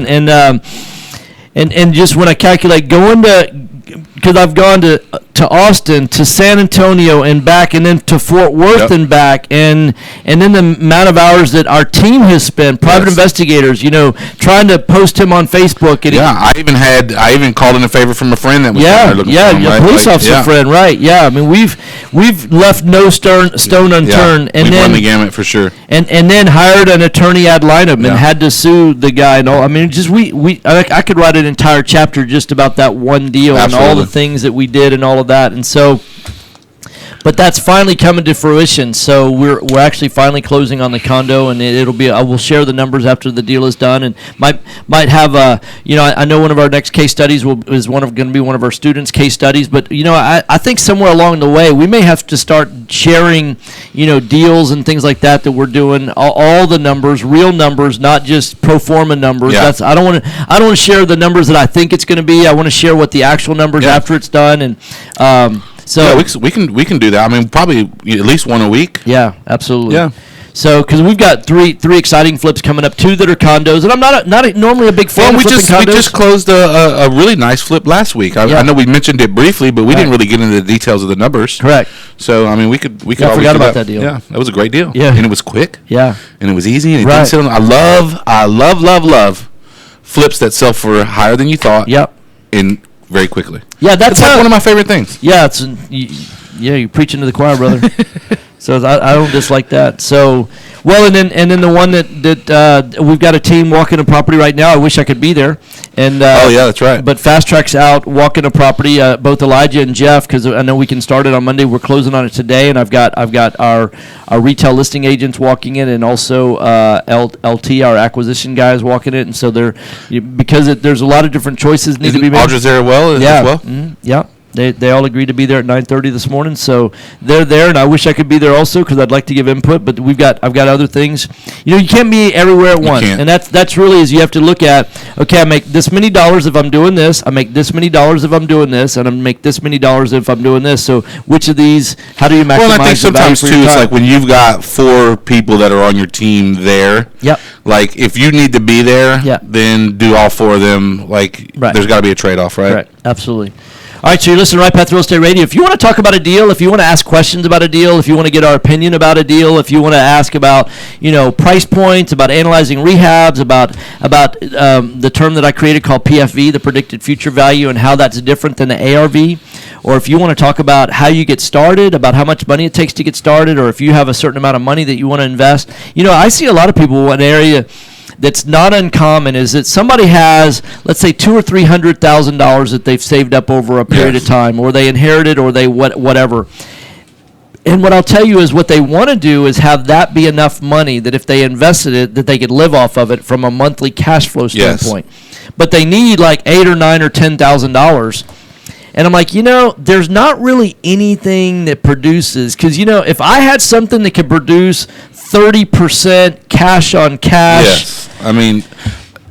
and just when I calculate going to. Because I've gone to Austin, to San Antonio and back, and then to Fort Worth and back, and then the amount of hours that our team has spent, private investigators, trying to post him on Facebook. And I even called in a favor from a friend that was down there looking for him, a right? police officer friend, right? Yeah, I mean we've left no stone unturned, and we've then run the gamut for sure. And then hired an attorney ad litem and had to sue the guy and all. I mean, just I could write an entire chapter just about that one deal and all the things that we did and all of that. And so, but that's finally coming to fruition. So we're actually finally closing on the condo, and it'll be. I will share the numbers after the deal is done, and might have I know one of our next case studies is going to be one of our students' case studies. But I think somewhere along the way we may have to start sharing deals and things like that we're doing, all the numbers, real numbers, not just pro forma numbers. Yeah. I don't want to share the numbers that I think it's going to be. I want to share what the actual numbers after it's done, and so we can do that. I mean, probably at least one a week. Yeah, absolutely. Yeah. So, because we've got three exciting flips coming up, 2 that are condos, and I'm not normally a big fan of flipping condos. We just closed a really nice flip last week. I know we mentioned it briefly, but we didn't really get into the details of the numbers. Correct. So I mean, we could. I forgot about that deal. Yeah, that was a great deal. Yeah, and it was quick. Yeah, and it was easy. And it didn't sit on. I love flips that sell for higher than you thought. Yep. And very quickly. Yeah, that's like one of my favorite things. Yeah, you're preaching to the choir, brother. So I don't dislike that. So Well, and then the one that we've got a team walking a property right now. I wish I could be there. And Oh, yeah, that's right. But Fast Track's out walking a property. Both Elijah and Jeff, because I know we can start it on Monday. We're closing on it today, and I've got our retail listing agents walking it, and also LT, our acquisition guys, walking it. And so because there's a lot of different choices need to be made. Audra's there as Yeah, well? yeah. They all agreed to be there at 9:30 this morning, so they're there, and I wish I could be there also because I'd like to give input. But I've got other things. You can't be everywhere at once, can't. and that's really is you have to look at. Okay, I make this many dollars if I'm doing this. I make this many dollars if I'm doing this, and I make this many dollars if I'm doing this. So which of these? How do you maximize? Well, I think the value sometimes for too, your it's time? like when you've got 4 people that are on your team there. Yep. Like if you need to be there, Yeah. then do all 4 of them. Like Right. there's got to be a trade-off, right? Correct. Absolutely. All right, so you're listening to Right Path Real Estate Radio. If you want to talk about a deal, if you want to ask questions about a deal, if you want to get our opinion about a deal, if you want to ask about, price points, about analyzing rehabs, about the term that I created called PFV, the predicted future value, and how that's different than the ARV, or if you want to talk about how you get started, about how much money it takes to get started, or if you have a certain amount of money that you want to invest. I see a lot of people in an area that's not uncommon is that somebody has, let's say, $200,000 or $300,000 that they've saved up over a period of time, or they inherited, or they whatever. And what I'll tell you is what they want to do is have that be enough money that if they invested it, that they could live off of it from a monthly cash flow Yes. standpoint. But they need like $8,000 or $9,000 or $10,000. And I'm like, there's not really anything that produces, because if I had something that could produce 30% cash on cash. Yes. I mean,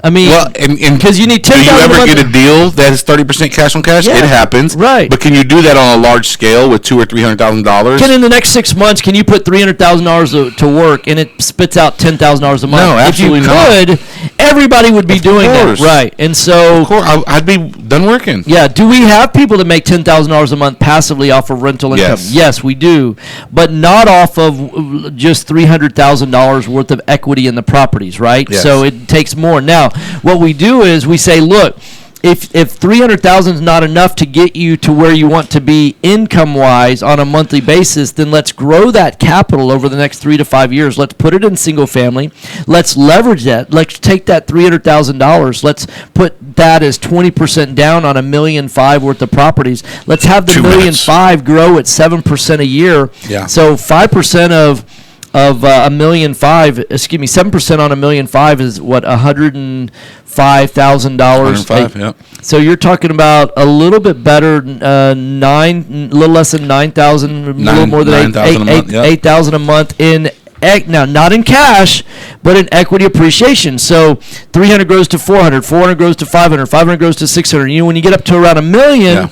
well, and because you need do you 10,000 ever a get a month. deal that is 30% cash on cash? Yeah. It happens, Right. But can you do that on a large scale with $200,000 or $300,000? Can in the next 6 months, can you put $300,000 to work and it spits out $10,000 a month? No, absolutely not. If you could, everybody would be doing that, course. right? And so, Of course, I'd be done working. yeah, do we have people that make $10,000 a month passively off of rental income? Yes. Yes, we do, but not off of just $300,000 worth of equity in the properties, right? Yes. So it takes more. Now, what we do is we say, look, if 300,000 is not enough to get you to where you want to be income wise on a monthly basis, then let's grow that capital over the next 3 to 5 years. Let's put it in single family. Let's leverage that. Let's take that $300,000. Let's put that as 20% down on $1.5 million worth of properties. Let's have the 2 minutes. $1.5 million grow at 7% a year. Yeah. So 5% of $1.5 million, 7% on $1.5 million is what, $105,000. 105, yeah. So you're talking about a little bit better, a little less than 9,000, a little more than 9,000 a month, yeah. 8,000 a month in. Now, not in cash, but in equity appreciation. So 300 grows to 400, 400 grows to 500, 500 grows to 600. When you get up to around $1 million, Yeah.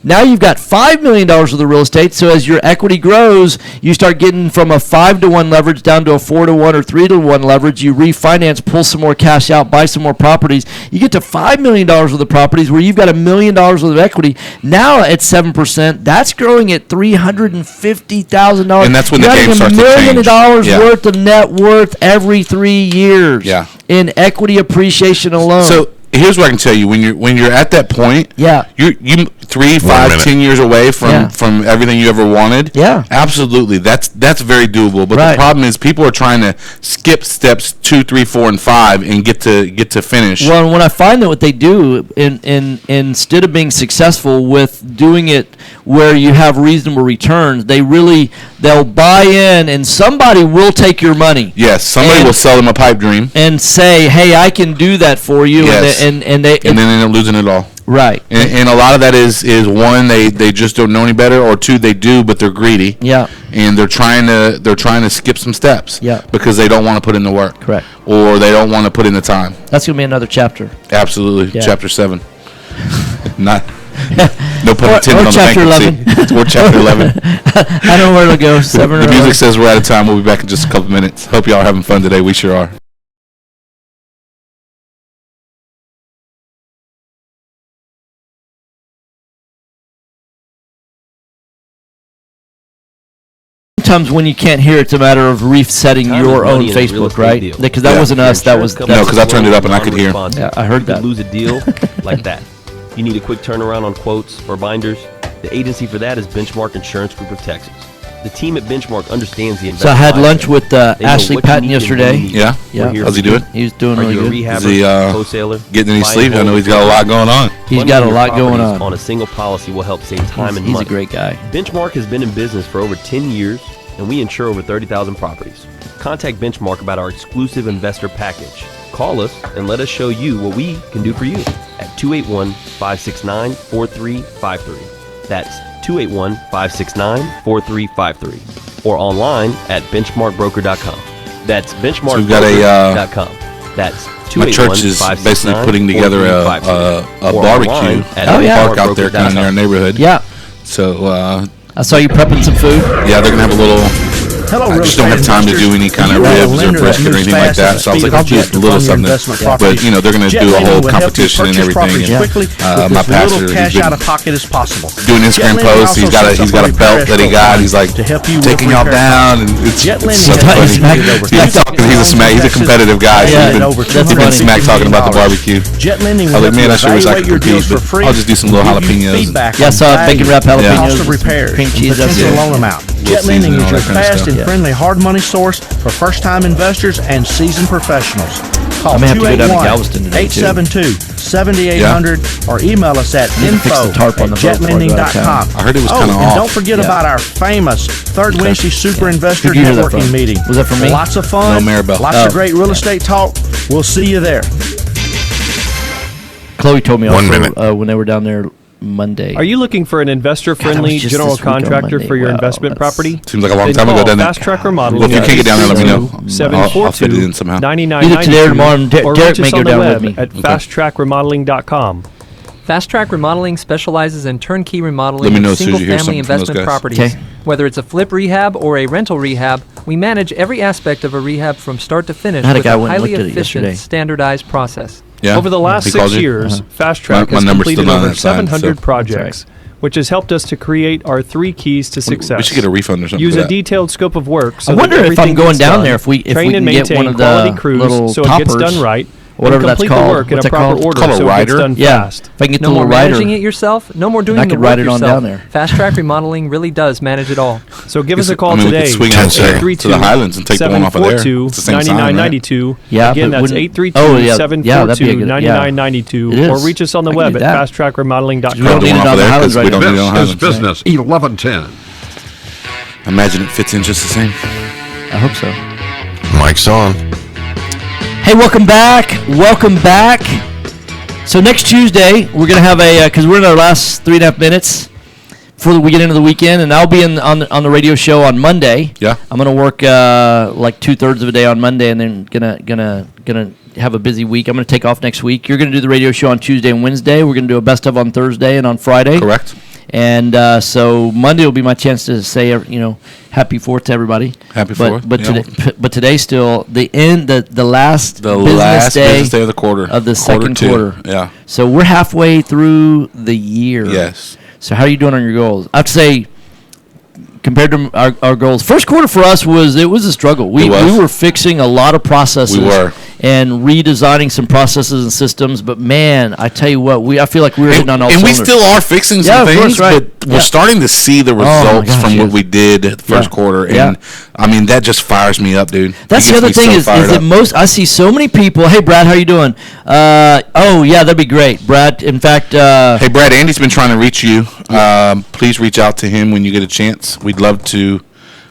now you've got $5 million worth of real estate. So as your equity grows, you start getting from a 5-to-1 leverage down to a 4-to-1 or 3-to-1 leverage. You refinance, pull some more cash out, buy some more properties. You get to $5 million worth of properties where you've got $1 million worth of equity. Now at 7%, that's growing at $350,000. And that's when the You're game adding starts to $1 million change. Yeah. worth of net worth every 3 years. Yeah. In equity appreciation alone. So here's what I can tell you: when you're at that point, Yeah. you 3, 5, minute. 10 years away from Yeah. from everything you ever wanted. Yeah. Absolutely, that's very doable. But Right. the problem is people are trying to skip steps 2, 3, 4, and 5 and get to finish. Well, when I find that what they do, instead of being successful with doing it where you have reasonable returns, they'll buy in, and somebody will take your money Yes, somebody And- will sell them a pipe dream, and say, "Hey, I can do that for you," Yes. and they and then end up losing it all. right, And a lot of that is one, they just don't know any better, or 2, they do but they're greedy. yeah, And they're trying to skip some steps. Yeah. Because they don't want to put in the work. Correct. Or they don't want to put in the time. that's gonna be another chapter. Absolutely. Yeah. Chapter 7. Not no pun Or intended on the chapter bankruptcy. Or chapter 11. I don't know where it'll go. 7 or The 11. music says we're out of time. We'll be back in just a couple minutes. Hope y'all are having fun today. We sure are. Sometimes when you can't hear, it's a matter of resetting Time your is own money in a real Facebook, estate right? deal. Because that Yeah. wasn't us. That was No, 'cause I turned it up and I could hear. Yeah, I heard You could that. lose a deal like that. You need a quick turnaround on quotes or binders? The agency for that is Benchmark Insurance Group of Texas. The team at Benchmark understands the So I had investment lunch mindset. with They know Ashley what you Patton need and when yesterday. you need it. Yeah? Yeah. We're here How's he for you. doing? He's doing Are really you a good. rehabber, Is he, wholesaler? Getting any buying sleep? I know homes, he's got a lot going on. He's Funding got a your lot going properties on. a single policy will help save time and He's money. a great guy. Benchmark has been in business for over 10 years, and we insure over 30,000 properties. Contact Benchmark about our exclusive investor package. Call us and let us show you what we can do for you at 281-569-4353. That's 281-569-4353. Or online at benchmarkbroker.com. That's benchmarkbroker.com. That's My church is basically putting together a barbecue park out there kind of in our neighborhood. Yeah. So, I saw you prepping some food. yeah, they're going to have a little... Hello, I real just don't have estate time to investors. do any kind Do of you ribs have a or lender that brisket or moves anything like fast that. at the So I was speed like, I'll of do jet a little to fund your something. investment But, properties? you know, they're going to Jet do a lending whole will help you competition and purchase everything. properties And quickly with my as pastor, little he's cash been out of pocket as possible. doing Instagram Jet lending posts. He's also got a sets up belt that he repair got. escrow He's like to help you taking with y'all repair down, and it's Jet it's lending so has funny. completed over He's talking. He's a competitive guy. So Yeah, he's been over that's he's been funny. smack talking about the barbecue. Jet lending I was will like, man, help you I sure wish I evaluate could your deals compete, for but free. I'll just do some little and give you jalapenos. feedback Yeah, I on saw value, bacon wrap jalapenos, cost of repairs, cream cheese, and that's potential it. loan amount. Little Jet lending seasoning, is all your that kind of fast stuff. and friendly hard money source for first-time investors and seasoned professionals. Call I may have to go down to Galveston today, too. 281-872-7800 or email us at Need to fix the tarp on the boat before I go out of town. info@jetlending.com. I heard it was kinda and off. don't forget Yeah. about our famous Third Wednesday Super Investor Who'd you hear that Networking from? meeting. Was that from me? Lots of fun, No, Maribel. lots Oh. of great real estate talk. We'll see you there. Chloe told me 1 also minute. when they were down there Monday. Are you looking for an investor-friendly God, that was just general this week on contractor Monday. for your Wow, investment that's- property? Seems like a long Then time ago, call doesn't it? Fast Track Remodeling. Well, if you can't get down there, let me know. 742 I'll fit it in somehow. 9992, Either today or tomorrow, and or Derek reach may us go on the down with web me. at Okay. fasttrackremodeling.com. Fast Track Remodeling specializes in turnkey remodeling Let me know of as soon as you hear single-family something from those investment guys. properties. Okay. Whether it's a flip rehab or a rental rehab, we manage every aspect of a rehab from start to finish I had a with guy a went and highly looked at it efficient, yesterday. standardized process. Yeah. Over the last He 6 called you? years, Fast Track My has number's still completed not on over that side, 700 so- projects, which has helped us to create our 3 keys to success. We should get a refund or something. Use for a that. detailed scope of work. So I wonder that if I'm everything going gets down done. there if we Train can and get maintain one of the quality crews little so it gets toppers, done right. whatever and that's complete called. the work in What's a that proper called? order Called a so it rider? gets done Yeah. fast. If I can get No the more little rider. managing it yourself. No more doing I the could work ride it on yourself. down there. Fast Track Remodeling really does manage it all. So give us a I call mean, we today. could swing out there to 832 the Highlands and take the one off of there. It's 742 the same sign, right? 9992. Yeah, Again, but that's wouldn't- 832 oh, yeah, yeah, that'd be a 742 good- yeah. 9992. It Or is. reach us on the I can web do at that. fasttrackremodeling.com. We don't the need one it off on of the there, Highlands 'cause right we now. don't need it on This is Highlands. Business 1110. I imagine it fits in just the same. I hope so. Mike's on. Hey, welcome back. Welcome back. So next Tuesday, we're going to have a, because we're in our last 3.5 minutes before we get into the weekend, and I'll be on the radio show on Monday. Yeah. I'm going to work like 2/3 of a day on Monday, and then gonna have a busy week. I'm going to take off next week. You're going to do the radio show on Tuesday and Wednesday. We're going to do a best of on Thursday and on Friday. Correct. And so Monday will be my chance to say, Happy 4th to everybody. Happy But 4th, But, yeah. but today's still the last The business last day business day of the quarter. of the second two. quarter. Yeah. So we're halfway through the year. Yes. So how are you doing on your goals? I have to say, compared to our goals, first quarter for us was a struggle. We It was. were fixing a lot of processes. We were. And redesigning some processes and systems. But man, I tell you what, I feel like we were hitting on all And we cylinders. still are fixing Yeah, some of course, things, right. but we're Yeah. starting to see the my results gosh, from what yes. we did the first Yeah. quarter. And Yeah. I mean, that just fires me up, dude. That's It the gets other me thing so is fired that up. I see so many people. Hey, Brad, how you doing? Oh yeah, that'd be great, Brad. In fact, Hey, Brad, Andy's been trying to reach you. Please reach out to him when you get a chance. We'd love to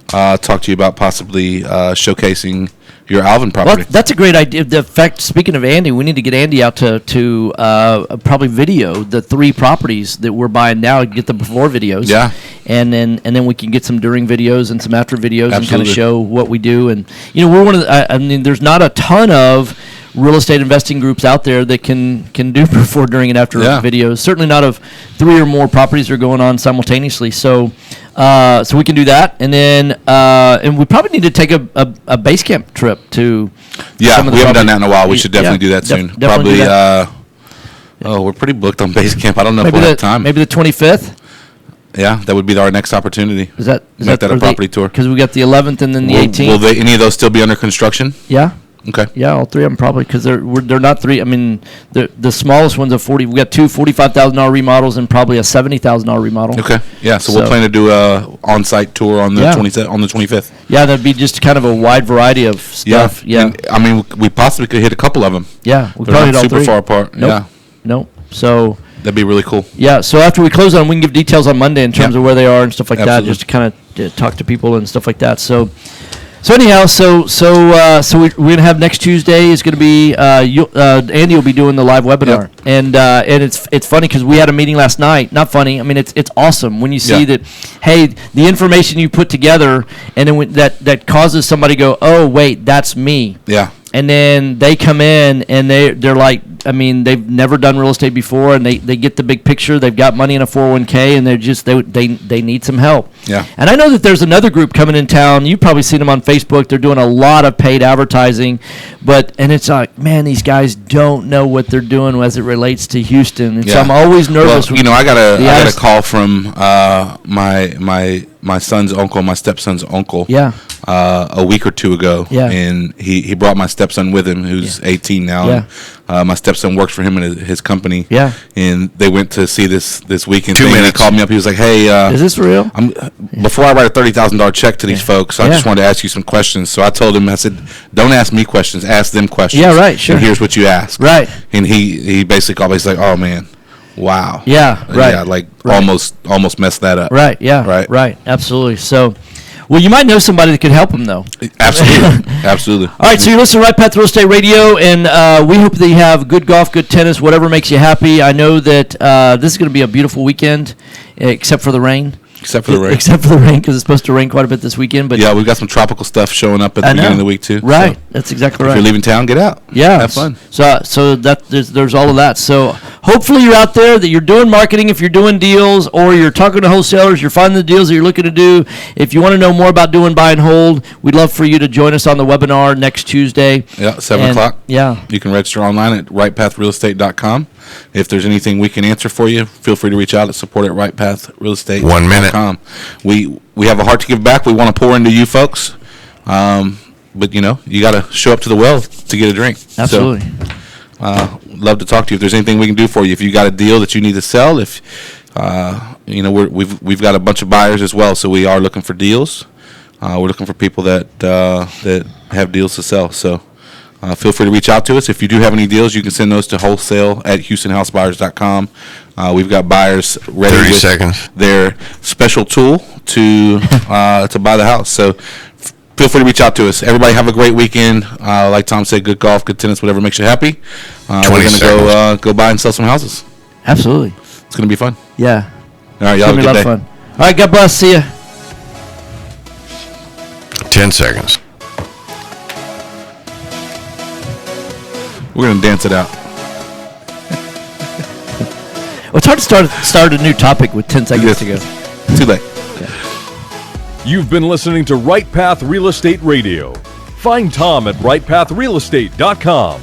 talk to you about possibly showcasing your Alvin well, property. that's a great idea. The fact, speaking of Andy, we need to get Andy out to probably video the 3 properties that we're buying now. Get the before videos, Yeah. and then we can get some during videos and some after videos and kind of Absolutely. show what we do. And we're one of the, I mean, there's not a ton of real estate investing groups out there that can do before, during, and after Yeah. videos. Certainly not of 3 or more properties are going on simultaneously. So we can do that, and then and we probably need to take a base camp trip to. Yeah, some of we the haven't done property- that in a while. We should definitely Yeah, do that soon. definitely do Probably. that. We're pretty booked on base camp. I don't know if Maybe we'll the have time. maybe the 25th. Yeah, that would be our next opportunity. Is that Make that a property tour. Because we got the 11th and then the 18th. Will any of those still be under construction? Yeah. Okay. Yeah, all three of them probably because they're not three. I mean, the smallest one's a 40. We got two $45,000 remodels and probably a $70,000 remodel. Okay. Yeah. So we'll plan to do a on-site tour on the Yeah. 25th. Yeah, that'd be just kind of a wide variety of stuff. Yeah, And, I mean, we possibly could hit a couple of them. yeah. We They're probably not hit all super three. far apart. Nope. Yeah. Nope. So. That'd be really cool. Yeah, so after we close on them, we can give details on Monday in terms Yeah. of where they are and stuff like Absolutely. that, just to kind of talk to people and stuff like that. So anyhow, so we're gonna have next Tuesday is gonna be Andy will be doing the live webinar, and it's funny because we had a meeting last night. Not funny. I mean, it's awesome when you see Yeah. that. Hey, the information you put together, and then that causes somebody to go, oh wait, that's me. Yeah. And then they come in and they're like, I mean, they've never done real estate before, and they get the big picture. They've got money in a 401k, and they're just they need some help. Yeah. And I know that there's another group coming in town. You've probably seen them on Facebook. They're doing a lot of paid advertising, and it's like, man, these guys don't know what they're doing as it relates to Houston. And so Yeah. I'm always nervous. Well, I got a honest- call from my son's uncle, my stepson's uncle. Yeah. A week or two ago. Yeah. And he brought my stepson with him, who's 18 now. Yeah. And, my stepson works for him in his company. Yeah. And they went to see this weekend 2 thing. And he minutes. called me up. He was like, "Hey, Is this real? before I write a $30,000 check to these folks, I just wanted to ask you some questions." So I told him, I said, "Don't ask me questions. Ask them questions." Yeah, right, sure. And here's what you ask. Right. And he basically called me. He's like, "Oh man, wow." Yeah, right. Yeah, like Right. almost messed that up. Right. Yeah. Right. Absolutely. So, well, you might know somebody that could help them though. Absolutely. Absolutely. All right, so you're listening to Right Path Real Estate Radio, and we hope that you have good golf, good tennis, whatever makes you happy. I know that this is going to be a beautiful weekend, except for the rain. Except for the rain. Except for the rain, because it's supposed to rain quite a bit this weekend. But Yeah, we've got some tropical stuff showing up at the I know. beginning of the week too. Right, So that's exactly if right. you're leaving town, get out. Yeah, Have fun. So that there's all of that. So hopefully you're out there, that you're doing marketing, if you're doing deals, or you're talking to wholesalers, you're finding the deals that you're looking to do. If you want to know more about doing buy and hold, we'd love for you to join us on the webinar next Tuesday. Yeah, 7 And, o'clock. Yeah. You can register online at rightpathrealestate.com. If there's anything we can answer for you, feel free to reach out at support@rightpathrealestate.com. 1 minute. We have a heart to give back. We want to pour into you folks. But you got to show up to the well to get a drink. Absolutely. So, love to talk to you. If there's anything we can do for you, if you got a deal that you need to sell, if we've got a bunch of buyers as well, so we are looking for deals. We're looking for people that have deals to sell. So feel free to reach out to us. If you do have any deals, you can send those to wholesale@HoustonHouseBuyers.com. We've got buyers ready 30 with seconds. their special tool to buy the house. So feel free to reach out to us. Everybody have a great weekend. Like Tom said, good golf, good tennis, whatever makes you happy. We're 20 going to go buy and sell some houses. Absolutely. It's going to be fun. Yeah. All right, It's y'all gonna have be a a good lot day. of fun. All right, God bless. See ya. 10 seconds. We're going to dance it out. Well, it's hard to start a new topic with 10 seconds to go. Too late. You've been listening to Right Path Real Estate Radio. Find Tom at rightpathrealestate.com.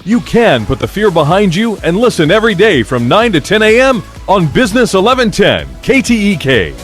You can put the fear behind you and listen every day from 9 to 10 a.m. on Business 1110 KTEK.